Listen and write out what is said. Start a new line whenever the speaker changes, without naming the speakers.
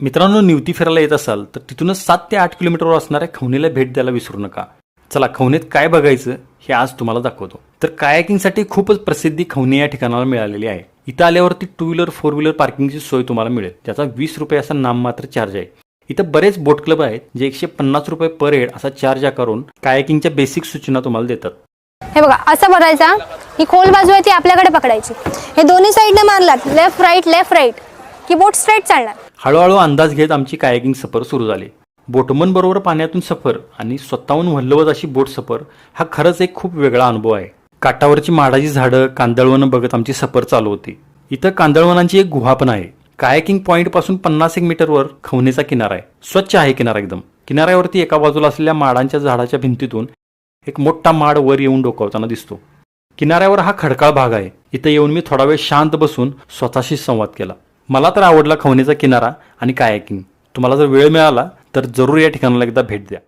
मित्रांनो, निवती फिरायला येत असाल तर तिथूनच 7 ते 8 किलोमीटरवर असणाऱ्या खवणीला भेट द्यायला विसरू नका. चला, खवणीत काय बघायचं हे आज तुम्हाला दाखवतो. तर कायाकिंगसाठी खूपच प्रसिद्धी खवणी या ठिकाणाला मिळालेली आहे. इथं आल्यावरती 2 व्हीलर 4 व्हीलर पार्किंगची सोय तुम्हाला मिळेल. त्याचा 20 रुपये असा नाममात्र चार्ज आहे. इथं बरेच बोट क्लब आहेत जे 150 रुपये पर हेड असा चार्ज करून कायाकिंगच्या बेसिक सूचना तुम्हाला देतात.
हे बघा, असं भरायचा. ही खोल बाजू आहे ती आपल्याकडे पकडायची. हे दोन्ही साईडने मारलात, लेफ्ट राईट की बोट स्ट्रेट चालणार.
हळूहळू अंदाज घेत आमची कायाकिंग सफर सुरू झाली. बोटमन बरोबर पाण्यातून सफर आणि स्वतःहून वल्लवत अशी बोट सफर हा खरंच एक खूप वेगळा अनुभव आहे. काठावरची माडाची झाडं, कांदळवनं बघत आमची सफर चालू होती. इथं कांदळवनांची एक गुहा पण आहे. कायाकिंग पॉइंट पासून 50 मीटरवर खवणीचा किनारा आहे. स्वच्छ आहे किनारा एकदम. किनाऱ्यावरती एका बाजूला असलेल्या माडांच्या झाडाच्या भिंतीतून एक मोठा माड वर येऊन डोकावताना दिसतो. किनाऱ्यावर हा खडकाळ भाग आहे. इथं येऊन मी थोडा वेळ शांत बसून स्वतःशी संवाद केला. मला तर आवडला खवणीचा किनारा आणि कायाकिंग. तुम्हाला जर वेळ मिळाला तर जरूर या ठिकाणाला एकदा भेट द्या.